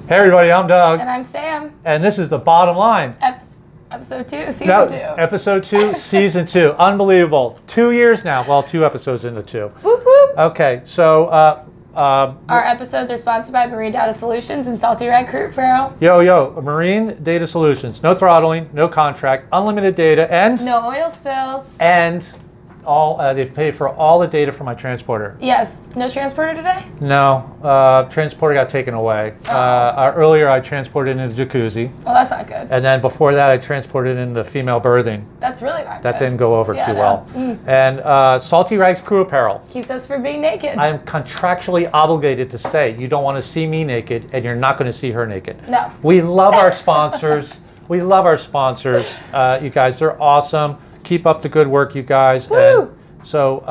Hey everybody, I'm Doug. And I'm Sam. And this is The Bottom Line. Episode 2, Season 2. Episode 2, Season 2. Unbelievable. 2 years now. Well, 2 episodes into 2. Whoop, whoop. Okay, so... our episodes are sponsored by Marine Data Solutions and Salty Red Crude Apparel. Yo, Marine Data Solutions. No throttling, no contract, unlimited data, and... No oil spills. And all they pay for all the data for my transporter. Yes. No transporter today? No. Transporter got taken away. Earlier I transported in the jacuzzi. Well, that's not good. And then before that I transported in the female berthing. That's really not good. That didn't go over too no. well. And Salty Rags Crew Apparel. Keeps us from being naked. I am contractually obligated to say you don't want to see me naked and you're not going to see her naked. No. We love our sponsors. We love our sponsors. You guys, they're awesome. Keep up the good work, you guys. Woo! And so,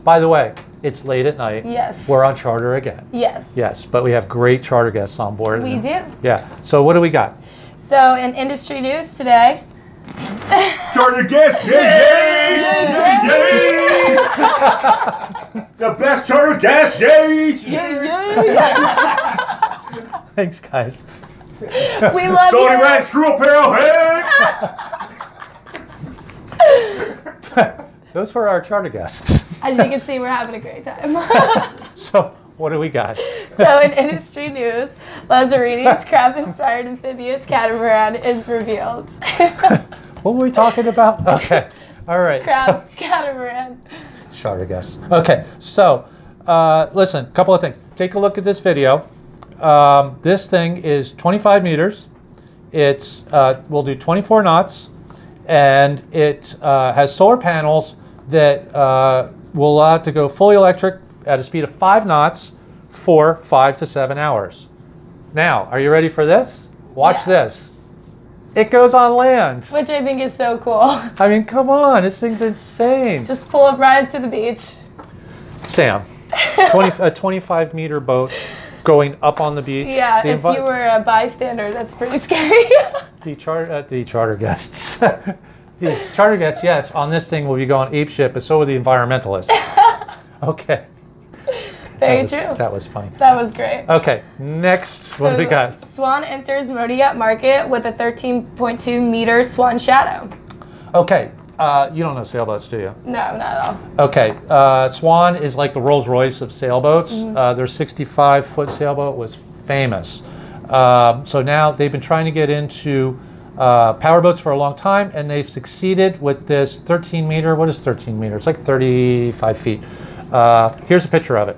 by the way, it's late at night. Yes. We're on charter again. Yes. Yes, but we have great charter guests on board. We do. Yeah. So what do we got? So in industry news today. Charter guest, yay! The best charter guest, yay! Thanks, guys. We love Salty you. Rags Crew Apparel, hey! Those were our charter guests. As you can see, we're having a great time. So what do we got? So in industry news, Lazarini's crab-inspired amphibious catamaran is revealed. What were we talking about? Okay. All right. Crab catamaran. Charter guests. Okay. So listen, a couple of things. Take a look at this video. This thing is 25 meters. It's will do 24 knots. And it has solar panels that will allow it to go fully electric at a speed of 5 knots for 5 to 7 hours. Now, are you ready for this? Watch this. It goes on land. Which I think is so cool. I mean, come on, this thing's insane. Just pull up right to the beach. Sam, a 25 meter boat going up on the beach. Yeah, if you were a bystander, that's pretty scary. The charter guests. The charter guests, yes, on this thing will be going apeshit, but so will the environmentalists. Okay. Very true. That was funny. That was great. Okay, next, what do we got? Swan enters motor yacht market with a 13.2 meter Swan Shadow. Okay, you don't know sailboats, do you? No, not at all. Okay, Swan is like the Rolls Royce of sailboats. Their 65-foot sailboat was famous. So now they've been trying to get into powerboats for a long time, and they've succeeded with this 13 meter. What is 13 meters? It's like 35 feet. Here's a picture of it.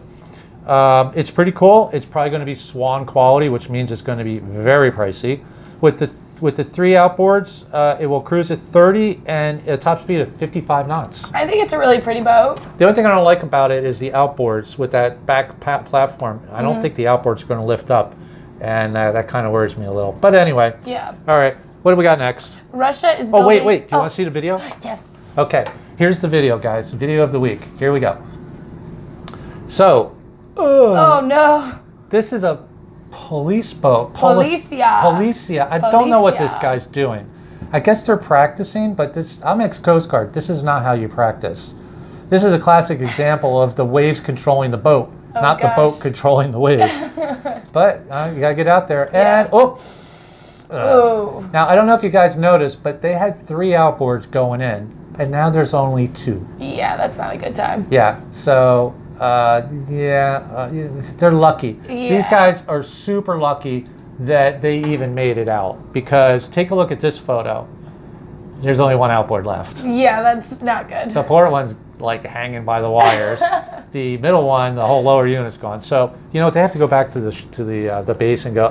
It's pretty cool. It's probably going to be Swan quality, which means it's going to be very pricey. With the 3 outboards, it will cruise at 30 and a top speed of 55 knots. I think it's a really pretty boat. The only thing I don't like about it is the outboards with that back platform. I don't think the outboards are going to lift up, and that kind of worries me a little. But anyway. Yeah. All right. What do we got next? Russia is building... Oh, wait. Do you want to see the video? Yes. Okay. Here's the video, guys. The video of the week. Here we go. So. Oh, no. This is a police boat. Policia. I don't know what this guy's doing. I guess they're practicing, but I'm ex-Coast Guard. This is not how you practice. This is a classic example of the waves controlling the boat, not the boat controlling the wave. But you got to get out there. And, now, I don't know if you guys noticed, but they had 3 outboards going in, and now there's only 2. Yeah, that's not a good time. Yeah, so... they're lucky. Yeah. These guys are super lucky that they even made it out, because take a look at this photo. There's only 1 outboard left. Yeah, that's not good. The port one's like hanging by the wires. The middle one, the whole lower unit's gone. So you know what? They have to go back to the base and go.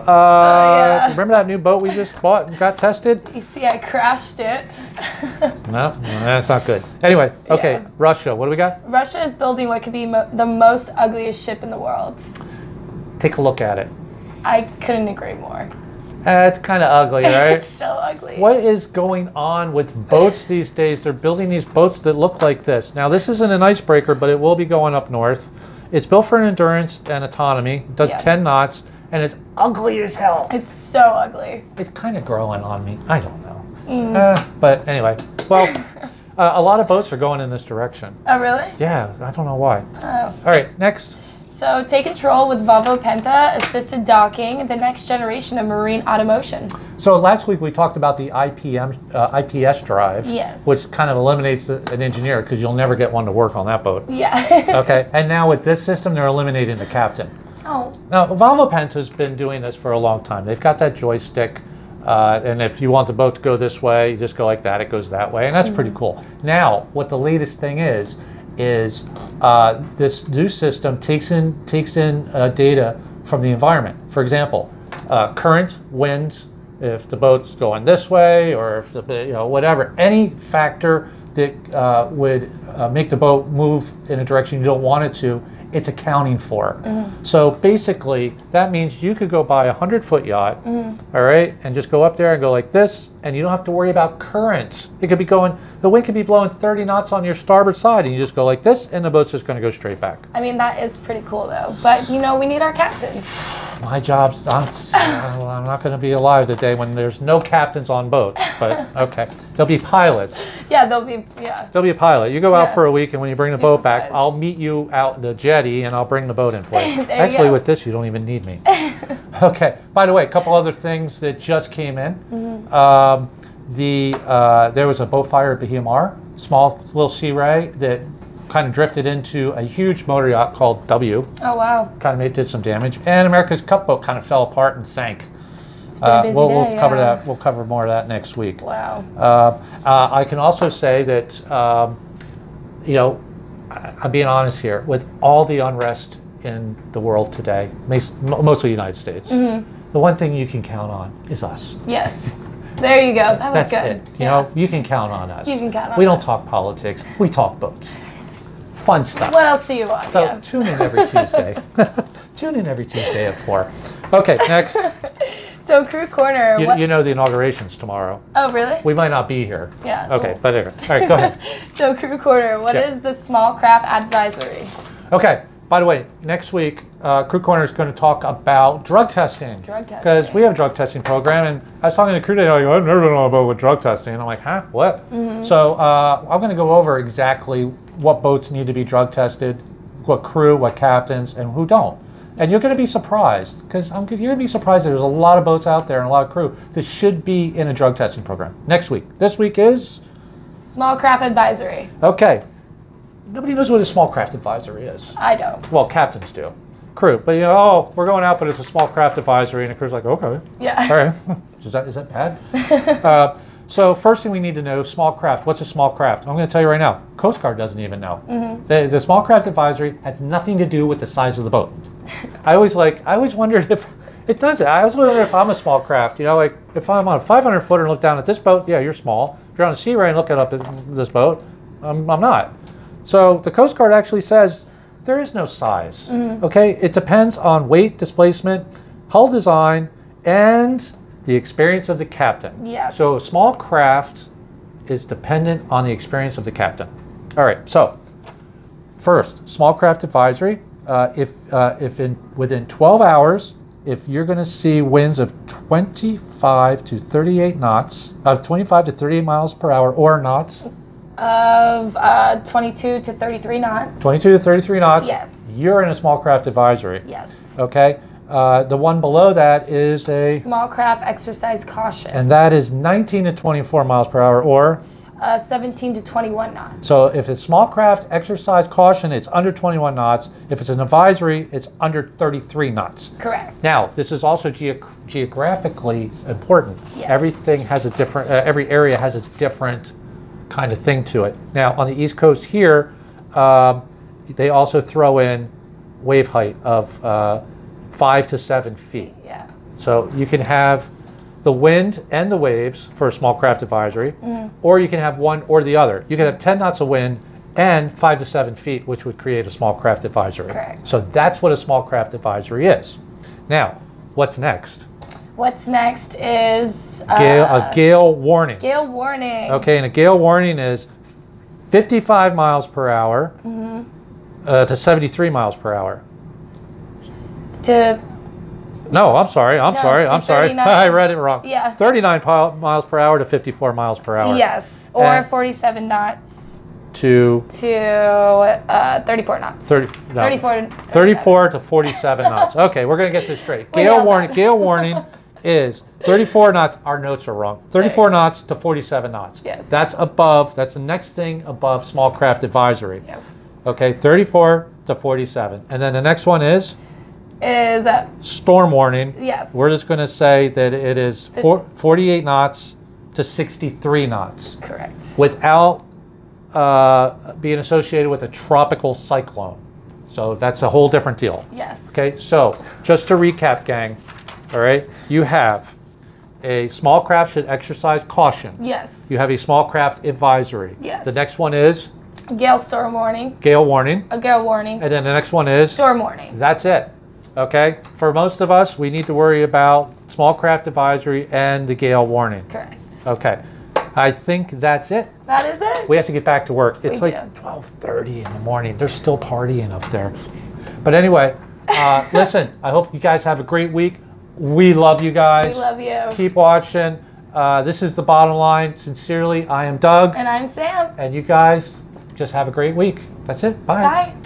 Remember that new boat we just bought and got tested? You see, I crashed it. No, that's not good. Anyway, okay, yeah. Russia. What do we got? Russia is building what could be the most ugliest ship in the world. Take a look at it. I couldn't agree more. It's kind of ugly, right? It's so ugly. What is going on with boats these days? They're building these boats that look like this. Now, this isn't an icebreaker, but it will be going up north. It's built for endurance and autonomy. It does 10 knots, and it's ugly as hell. It's so ugly. It's kind of growing on me. I don't know. But anyway, well, a lot of boats are going in this direction. Oh, really? Yeah, I don't know why. Oh. All right, next. So take control with Volvo Penta, assisted docking, the next generation of marine automotion. So last week we talked about the IPS drive, Yes. which kind of eliminates an engineer because you'll never get one to work on that boat. Yeah. Okay, and now with this system, they're eliminating the captain. Oh. Now, Volvo Penta's been doing this for a long time. They've got that joystick, and if you want the boat to go this way, you just go like that, it goes that way, and that's pretty cool. Now, what the latest thing is this new system takes in data from the environment. For example, current, wind, if the boat's going this way, or if the, whatever, any factor that would make the boat move in a direction you don't want it to, it's accounting for. So basically, that means you could go buy a 100-foot yacht, all right, and just go up there and go like this, and you don't have to worry about currents. It could be going, the wind could be blowing 30 knots on your starboard side, and you just go like this, and the boat's just going to go straight back. I mean, that is pretty cool, though. But, we need our captains. My job's, I'm not going to be alive the day when there's no captains on boats, but okay. There'll be pilots. Yeah, There'll be a pilot. You go out Yeah. for a week, and when you bring the boat back, Supervised. I'll meet you out the jetty, and I'll bring the boat in for you. There you Actually, go. with this, you don't even need me. Okay. By the way, a couple other things that just came in. There was a boat fire at Bahia Mar, small little Sea Ray that kind of drifted into a huge motor yacht called W. Oh, wow. Kind of did some damage, and America's Cup boat kind of fell apart and sank. It's been a busy We'll day, cover yeah. that. We'll cover more of that next week. Wow. I can also say that, I'm being honest here, with all the unrest in the world today, mostly the United States, the one thing you can count on is us. Yes. There you go. That was That's good. it. You know, you can count on us. You can count on We don't us. talk politics. We talk boats. Fun stuff. What else do you want? So Yeah. tune in every Tuesday. Tune in every Tuesday at 4. Okay, next. So Crew Corner. You know the inauguration's tomorrow. Oh, really? We might not be here. Yeah. Okay, cool. but anyway. All right, go ahead. So Crew Corner, what Yeah. is the small craft advisory? Okay, by the way, next week, Crew Corner is going to talk about drug testing. Drug testing. Because we have a drug testing program, and I was talking to the crew today, like, I've never been on a boat with drug testing. And I'm like, huh, what? So I'm going to go over exactly what boats need to be drug tested, what crew, what captains, and who don't. And you're going to be surprised, because you're going to be surprised that there's a lot of boats out there and a lot of crew that should be in a drug testing program. Next week. This week is? Small craft advisory. Okay. Nobody knows what a small craft advisory is. I don't. Well, captains do. Crew. But, oh, we're going out, but it's a small craft advisory. And the crew's like, okay. Yeah. All right. Is that bad? So first thing we need to know, small craft. What's a small craft? I'm going to tell you right now. Coast Guard doesn't even know. The small craft advisory has nothing to do with the size of the boat. I always wondered if it does it. I always wonder if I'm a small craft. Like if I'm on a 500 footer and look down at this boat, yeah, you're small. If you're on a Sea Ray and look up at this boat, I'm not. So the Coast Guard actually says there is no size. Okay, it depends on weight, displacement, hull design, and the experience of the captain. Yes. So a small craft is dependent on the experience of the captain. All right. So first, small craft advisory. Within 12 hours, if you're going to see winds of 25 to 38 knots, 25 to 38 miles per hour or knots. Of 22 to 33 knots. 22 to 33 knots. Yes. You're in a small craft advisory. Yes. Okay. The one below that is a, Small craft exercise caution. and that is 19 to 24 miles per hour or. 17 to 21 knots. So if it's small craft exercise caution, it's under 21 knots. If it's an advisory, it's under 33 knots. Correct. Now, this is also geographically important. Yes. Everything has a different, every area has a different kind of thing to it. Now, on the East Coast here, they also throw in wave height of 5 to 7 feet. Yeah. So you can have the wind and the waves for a small craft advisory, or you can have one or the other. You can have 10 knots of wind and 5 to 7 feet, which would create a small craft advisory. Correct. So that's what a small craft advisory is. Now, what's next? What's next is A gale warning. gale warning. Okay, and a gale warning is 55 miles per hour to 73 miles per hour. To No, I'm sorry. I'm No, sorry. to I'm sorry. 39. I read it wrong. Yeah. 39 miles per hour to 54 miles per hour. yes, or And- 47 knots to to 34 knots. 34 to 47 knots. Okay, we're going to get this straight. We Gale nailed warning. that. Gale warning is 34 knots. Our notes are wrong. 34 knots to 47 knots. Yes. That's above. That's the next thing above small craft advisory. Yes. Okay, 34 to 47. And then the next one is Is storm warning. yes. We're just going to say that it is 48 knots to 63 knots Correct. without being associated with a tropical cyclone. So that's a whole different deal. Yes. Okay, so just to recap, gang, all right, you have a small craft should exercise caution. Yes. You have a small craft advisory. Yes. The next one is Gale storm warning. gale warning. A gale warning. And then the next one is Storm warning. that's it. Okay, for most of us, we need to worry about small craft advisory and the gale warning. Correct. Okay, I think that's it. That is it. We have to get back to work. It's We like do. 12:30 in the morning. They're still partying up there. But anyway, listen, I hope you guys have a great week. We love you guys. We love you. Keep watching. This is The Bottom Line. Sincerely, I am Doug. And I'm Sam. And you guys just have a great week. That's it. Bye. Bye.